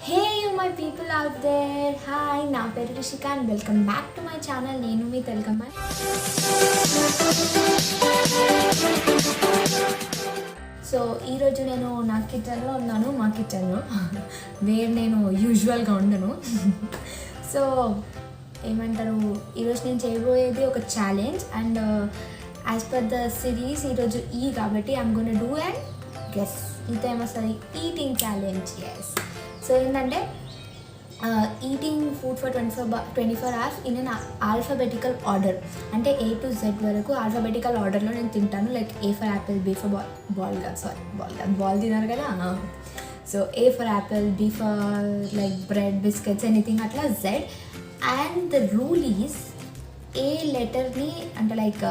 Hey you my people out there. Hi, నా పేరు Rishika and welcome back to my channel. నేను మీ తెలుగమ్మాయి. So ఈరోజు నేను నా కిచెన్లో ఉన్నాను, మా కిచెన్లో వేర్ నేను యూజువల్గా ఉండను. సో ఏమంటారు, ఈరోజు నేను చేయబోయేది ఒక challenge and as per the series ఈరోజు కాబట్టి I'm gonna do and guess ఇది ఏమొస్తుంది, ఈటింగ్ ఛాలెంజ్. ఎస్. సో ఏంటంటే eating food for 24 hours in an alphabetical order. అంటే A to Z వరకు ఆల్ఫాబెటికల్ ఆర్డర్లో నేను తింటాను. Like A for apple, B for ball తిన్నారు కదా. So A for apple, B for like bread, biscuits, anything అట్లా Z. And the rule is a లెటర్ని అంటే like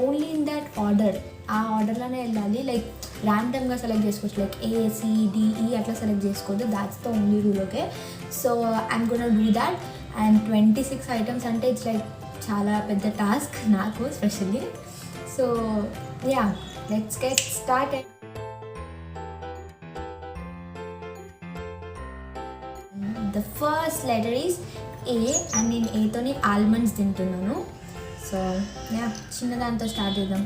only in that order, ఆ ఆర్డర్లోనే వెళ్ళాలి. లైక్ ర్యాండమ్గా సెలెక్ట్ చేసుకోవచ్చు, లైక్ ACDE అట్లా సెలెక్ట్ చేసుకోవద్దు. That's the only rule. Okay, so I'm gonna do that. And 26 items అంటే ఇట్స్ లైక్ చాలా పెద్ద టాస్క్ నాకు specially. So yeah, let's get started. The first letter is A and నేను ఏతోని almonds తింటున్నాను. So yeah, చిన్నదాంతో start చేద్దాం.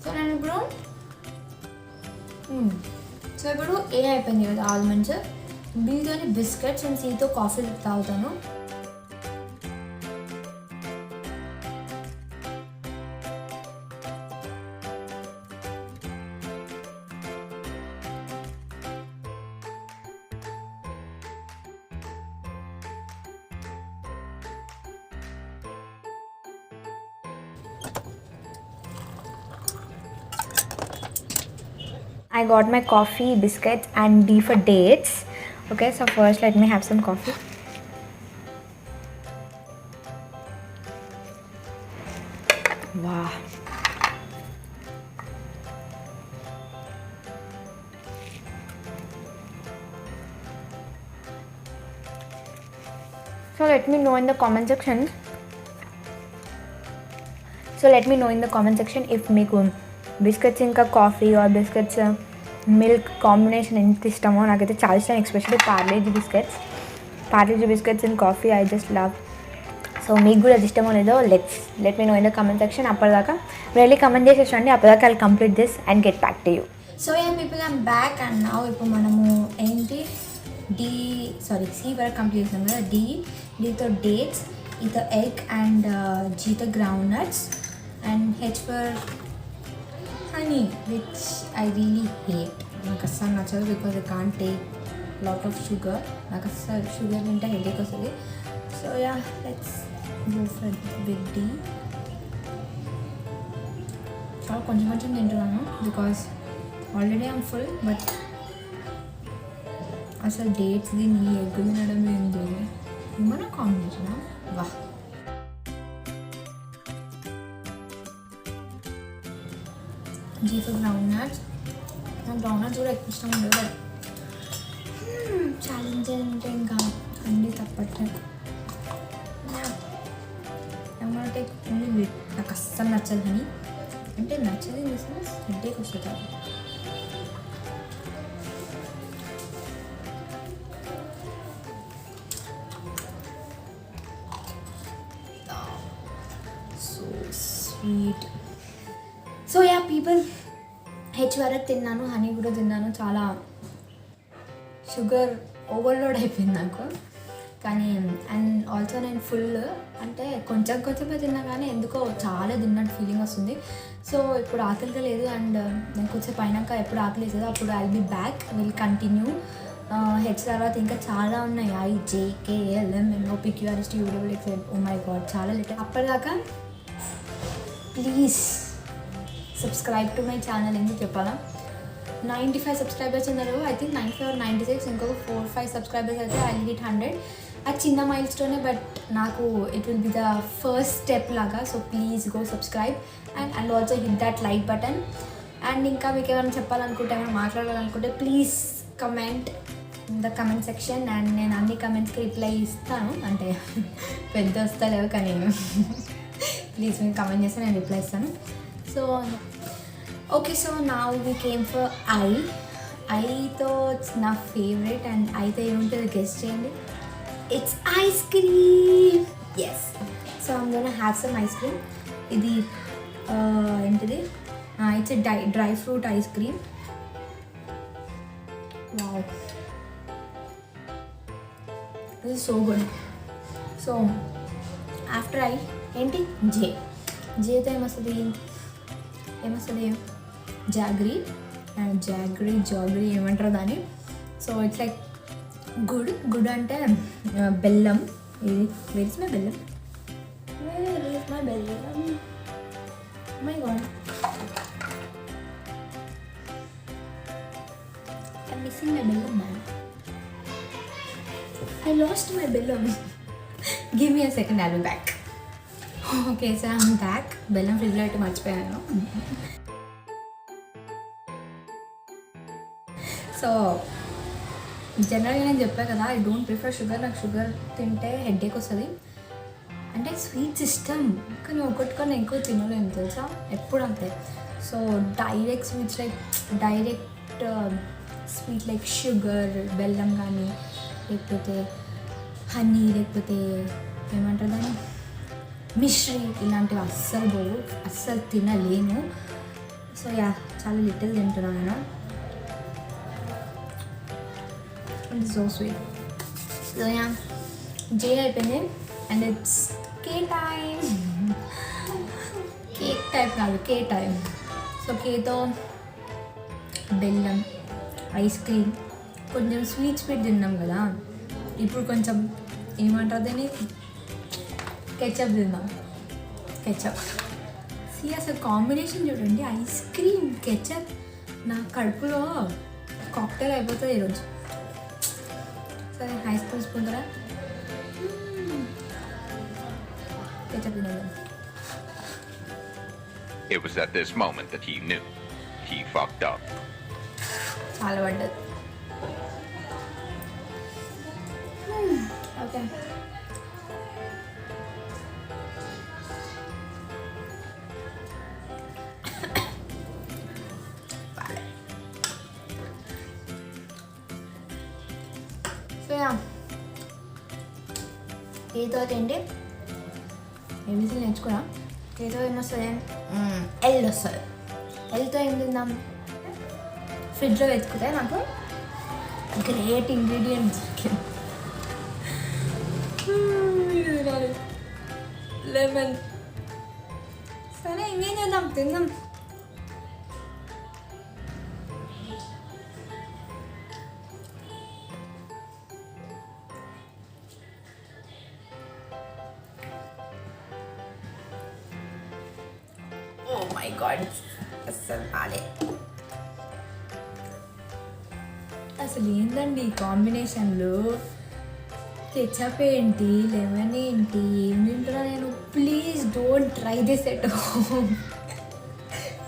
So నేను ఇప్పుడు A అయిపోయింది కదా ఆల్మండ్స్, Bతోని బిస్కెట్స్ అండ్ Cతో కాఫీ తాగుతాను. I got my coffee, biscuits and D for dates. Okay, so first let me have some coffee. Wow. So let me know in the comment section. If మీకు biscuits ఇంకా coffee or biscuits milk combination ఎంత ఇష్టమో. నాకైతే చాలా ఇష్టం, especially Parle G biscuits and coffee I just love. So మీకు కూడా అది ఇష్టమో లేదో let me know in the comment section. అప్పటిదాకా వెళ్ళి కమెంట్ చేసేసండి. అప్పటిదాకా I complete this and get back to you. So yeah people, I'm back and now ఇప్పుడు మనము ఏంటి C వరకు కంప్లీట్ చేసాం కదా. Dతో డేట్స్, Eతో egg and Gతో ground nuts and H for honey, which I really hate. నాకు అస్సలు నచ్చదు because I can't take lot of sugar. నాకు అస్సలు షుగర్ తింటే హెడేక్ వస్తుంది. So yeah, let's go for with D. చాలా కొంచెం తింటున్నాను because already I'm full. But అసలు డేట్స్ దీన్ని ఎగ్ తినడం ఏంది, ఏమన్నా కాంబినేషనా? వాహ్. G for groundnuts. నాకు గ్రౌండ్నట్స్ కూడా ఎక్కువ ఇష్టం ఉండదు. బట్ ఛాలెంజ్ అంటే ఇంకా అన్నీ తప్పట్లేదు. Take only with. నాకు అస్సలు నచ్చదు అని అంటే నచ్చదు ఇన్ ద సెన్స్ హెడేక్ వస్తుంది. So sweet. So yeah people, H వరకు తిన్నాను, హనీ కూడా తిన్నాను. చాలా షుగర్ ఓవర్లోడ్ అయిపోయింది నాకు. కానీ అండ్ ఆల్సో నేను ఫుల్ అంటే కొంచెమే తిన్నా కానీ ఎందుకో చాలా తిన్నట్టు ఫీలింగ్ వస్తుంది. సో ఇప్పుడు ఆకలిగా లేదు అండ్ నేను కొంచెం పైనాక ఎప్పుడు ఆకలి వేసేదో అప్పుడు I be back, will continue. H తర్వాత ఇంకా చాలా ఉన్నాయి. IJKLMNOPQRSTUVWX. ఓ మై గాడ్, చాలా లెటర్. అప్పటిదాకా please subscribe to my channel. ఎందుకు చెప్పాలా, 95 సబ్స్క్రైబర్స్ ఉన్నారు. I think 95 or 96. ఇంకొక 4-5 సబ్స్క్రైబర్స్ అయితే ఐ హిట్ 100. అది చిన్న మైల్ స్టోనే, బట్ నాకు it will be the first step లాగా. So please go subscribe and also hit that like button. And ఇంకా మీకు ఏమైనా చెప్పాలనుకుంటే, ఏమైనా మాట్లాడాలనుకుంటే please comment in the comment section. And నేను అన్ని కమెంట్స్కి రిప్లై ఇస్తాను. అంటే పెద్ద వస్తలేవు కానీ ప్లీజ్ మీరు కమెంట్ చేస్తే నేను రిప్లై ఇస్తాను. So okay, so now we came for ఐతో ఇట్స్ నా ఫేవరెట్. అండ్ అయితే ఏముంటుంది గెస్ట్ చేయండి. It's ice cream. Yes, so I'm gonna have some ice cream. ఇది ఏంటిది, it's dry fruit ice cream. Wow, this is so good. So after I ఏంటి జేతో ఏమొస్తుంది జాగ్రీ ఏమంటారు దాన్ని. సో ఇట్స్ లైక్ గుడ్ అంటే బెల్లం. ఇది వేర్ ఇస్ మై బెల్లం, my God, I'm missing my bellum, man. I lost my bellum. Give me a second, I'll be back. Okay, so I'm back. బెల్లం ఫ్రిడ్జ్లో అయితే మర్చిపోయాను. సో జనరల్గా నేను చెప్పాను కదా, ఐ డోంట్ ప్రిఫర్ షుగర్. నాకు షుగర్ తింటే హెడేక్ వస్తుంది. అంటే స్వీట్స్ ఇష్టం, కానీ ఒకటికన్నా ఎక్కువ తినలేము తెలుసా, ఎప్పుడు అంతే. So direct sweet like sugar, బెల్లం కానీ లేకపోతే హనీ, లేకపోతే ఏమంటారు దాన్ని మిశ్రీ, ఇలాంటివి అస్సలు తినలేను. సో యా, చాలా లిటిల్ తింటున్నాను నేను. It's so sweet. So yeah, J అయిపోయింది. అండ్ ఇట్స్ కేక్ టైప్ కాదు, కే టైం. సో కేతో బెల్లం, ఐస్ క్రీమ్, కొంచెం స్వీట్ తిన్నాం కదా, ఇప్పుడు కొంచెం ఏమంటారు దీన్ని, కెచప్ తిందాం. అసలు కాంబినేషన్ చూడండి, ఐస్ క్రీమ్ కెచప్. నా కడుపులో కాక్టైల్ అయిపోతుంది ఈరోజు. సరే, ఐస్ క్రీమ్ తీసుకుంటారా? కెచప్ తినదు. It was at this moment that he knew he fucked up. చాలా పడ్డది. ఓకే, సో ఏదో ఏంటి ఏబీసీలు నేర్చుకున్నా. ఏదో ఏమొస్తుంది, ఎల్ వస్తుంది. ఎల్తో ఏం తిందాం, ఫ్రిడ్జ్లో వెతుకుతే నాకు గ్రేట్ ఇంగ్రీడియంట్స్ లెమన్. సరే, ఇంకేం చేద్దాం, తిందాం. ఓ మై గాడ్, అస్సలు బాలే. అసలు ఏంటండి ఈ కాంబినేషన్లు, కెచప్ ఏంటి, లెమన్ ఏంటి, ఏం తింటున్నా నేను. Please don't try this at home.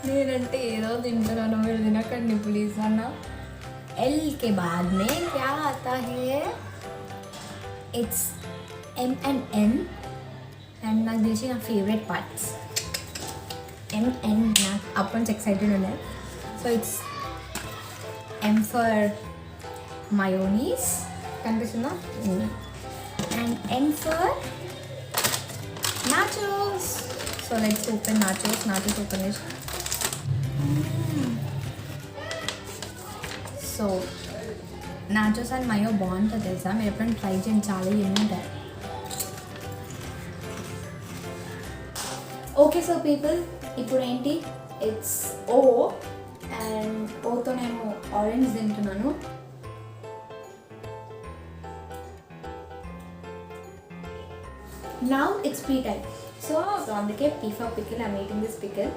నేనంటే ఏదో తింటున్నాను, మీరు తినకండి ప్లీజ్ అన్న. ఎల్ కే బాద్ మే క్యా ఆతా హై, it's M and N. And నాకు తెలిసి నా ఫేవరెట్ పార్ట్స్ ఎమ్ నాకు అప్పటి నుంచి ఎక్సైటెడ్ ఉన్నాయి. So it's M for mayonnaise, కనిపిస్తుందా, and N for nachos. So let's open nachos open it. So nachos and mayo బాగుంటుంది తెలుసా, మీరు ఎప్పుడైనా ట్రై చేయండి, చాలా ఏముంటాయి. ఓకే, సో పీపుల్, ఇప్పుడు ఏంటి, ఇట్స్ ఓ. అండ్ ఓతో నేను ఆరెంజ్ తింటున్నాను. Now it's P time. So అందుకే P for pickle. I'm eating this pickle.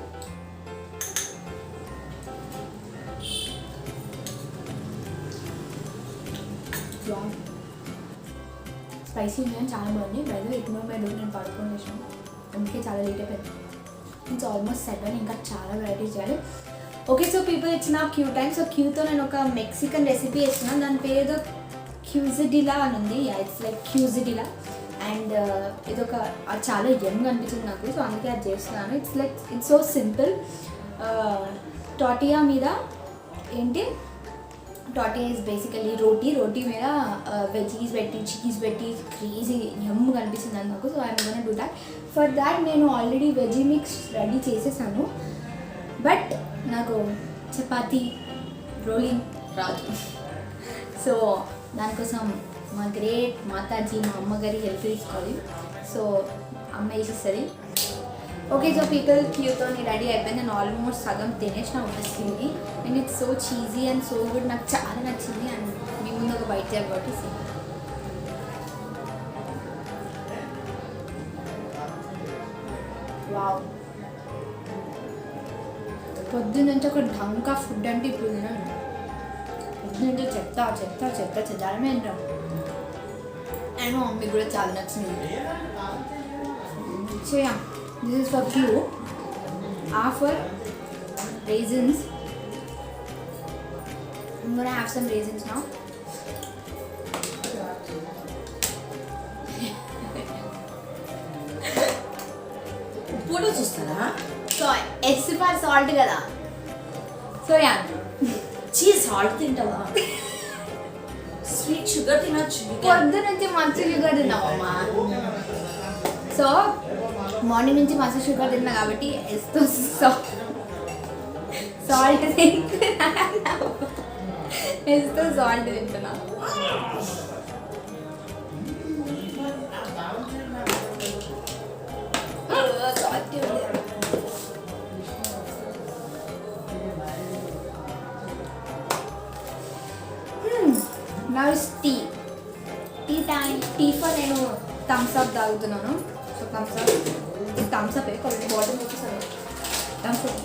Wow. Spicy ఉంది, చాలా బాగుంది. బయట ఇగ్నోర్ మై డోర్, నేను పడుకొని చేసాను, అందుకే చాలా లేట్ అయిపోయింది. ఇట్స్ ఆల్మోస్ట్ 7, ఇంకా చాలా వెరైటీస్ చేయాలి. ఓకే, సో పీపుల్, ఇట్స్ నా క్యూ టైమ్. సో క్యూతో నేను ఒక మెక్సికన్ రెసిపీ వేస్తున్నాను. దాని పేరు ఏదో క్యూజిడిలా అని ఉంది. It's like క్యూజిడిలా. అండ్ ఇదొక చాలా యంగ్ అనిపించింది నాకు, సో అందుకే అది చేస్తున్నాను. It's so simple. టోటియా మీద ఏంటి, టోటియా ఇస్ బేసికలీ రోటీ మీద వెజీస్ పెట్టి చీజ్ పెట్టి క్రేజీ యమ్ కనిపిస్తుంది అది నాకు. So I'm gonna do that. For that నేను ఆల్రెడీ వెజీ మిక్స్ రెడీ చేసేసాను, బట్ నాకు చపాతీ రోలింగ్ రాదు. సో దానికోసం మా గ్రేట్ మాతాజీ మా అమ్మగారి హెల్ప్ తీసుకోవాలి. సో అమ్మ వేసేస్తుంది. ఓకే, సో పీపుల్ క్యూతో రెడీ అయిపోయింది. నేను ఆల్మోస్ట్ సగం తినేసిన వచ్చేసింది. And it's so cheesy and so good, నాకు చాలా నచ్చింది. అండ్ మీ ముందు ఒక బయట కాబట్టి వావ్, పొద్దున్నుంచి ఒక ఢంకా ఫుడ్ అంటే ఇప్పుడు తినండి. పొద్దున్నుంచి చెత్త చెదారమే అంటాం. అండ్ మా మమ్మీకి కూడా చాలా నచ్చింది. So yeah, this is for you. Half for raisins. I'm gonna have some raisins now. Photo చూస్తారా? సో S for salt కదా. సో యా, చీజ్ సాల్ట్ తింటావా? స్వీట్ షుగర్ తినొచ్చు. పొద్దు నుంచి మంచి షుగర్ తిన్నావమ్మా. సో మార్నింగ్ నుంచి మస్తు షుగర్ తిన్నా కాబట్టి ఎస్తో సాల్ట్ ఎస్తో సాల్ట్ తింటున్నా. Now is tea time. Tea for నేను థమ్స్ అప్ తాగుతున్నాను. సో థమ్స్ అప్, ఇది థమ్స్ అప్ కొంచెం బాటిల్ వచ్చేసాను. Thums Up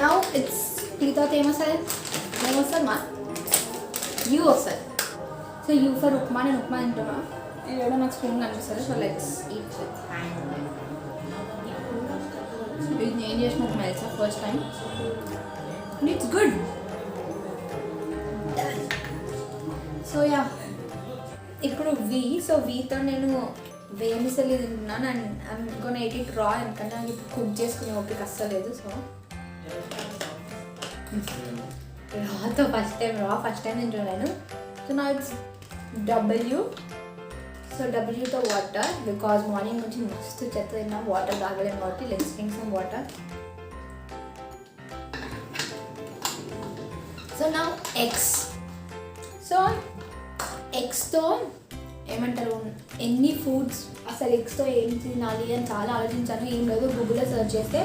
now it's tea తర్వాత ఏమొస్తుంది మా యూ వస్తుంది. So U for upma. నేను ఉప్మా తింటున్నా. ఇది నాకు స్పూన్ కనిపిస్తుంది. So let's eat with hand. ఇది నేను చేసిన ఉప్మా తెలుసా, first time. It's good. So yeah, ఇప్పుడు వీతో నేను వేమిసలి తింటున్నాను. And I'm gonna eat it raw, ఎందుకంటే నాకు ఇప్పుడు కుక్ చేసుకునే ఓపిక అస్సలేదు. సో రాతో ఫస్ట్ టైం తింటున్నాను. సో నా ఇట్స్ డబ్ల్యూ. సో డబ్ల్యూతో వాటర్, బికాజ్ మార్నింగ్ నుంచి మస్తు చెత్త తిన్నా, వాటర్ తాగలేము కాబట్టి let's drink some water. So నా ఎగ్స్తో ఏమంటారు, ఎన్ని ఫుడ్స్ అసలు ఎగ్స్తో ఏం తినాలి అని చాలా ఆలోచించాను. ఏం లేదు, గూగుల్లో సెర్చ్ చేస్తే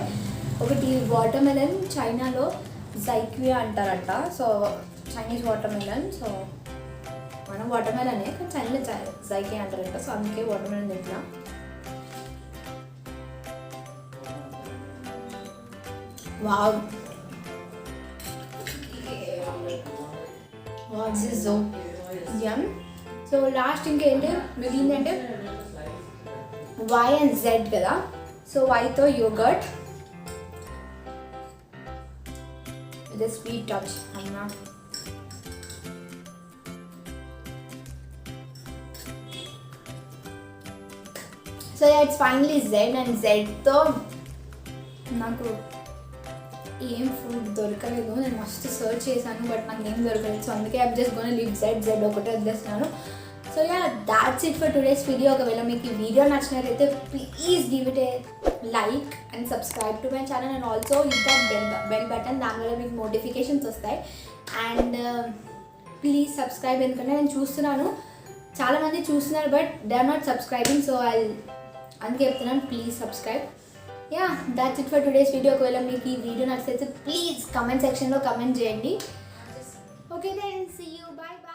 ఒకటి వాటర్ మెలన్ చైనాలో జైక్వియా అంటారంట. So Chinese watermelon. So మనం వాటర్ మెలనే కానీ చైనాలో జైక్వియా అంటారంట. సో అందుకే వాటర్ మెలన్ తింటున్నా. Wow, this is so yum. So last ఇంకేంటి మిగిలిందంటే వై అండ్ జెడ్ కదా. సో వైతో యోగర్ట్ విత్ స్వీట్ టచ్ అన్నా. So it's finally Z. And జెడ్తో నాకు ఏం ఫుడ్ దొరకలేదు. నేను మస్తు సర్చ్ చేశాను, బట్ నాకు ఏం దొరకలేదు. సో అందుకే I'm just gonna leave Z ఒకటే వదిలేస్తున్నాను. So yeah, that's it for today's video. ఒకవేళ మీకు ఈ వీడియో నచ్చినట్లయితే please give it A like and subscribe to my channel. And also hit that bell button, దానివల్ల మీకు నోటిఫికేషన్స్ వస్తాయి. అండ్ ప్లీజ్ సబ్స్క్రైబ్, ఎందుకంటే నేను చూస్తున్నాను చాలామంది చూస్తున్నారు but they are not subscribing. So అందుకే చెప్తున్నాను, please subscribe. Yeah, that's it for today's video. ఒకవేళ మీకు ఈ వీడియో నచ్చితే ప్లీజ్ కమెంట్ సెక్షన్లో కమెంట్ చేయండి. Okay then, see you, bye by.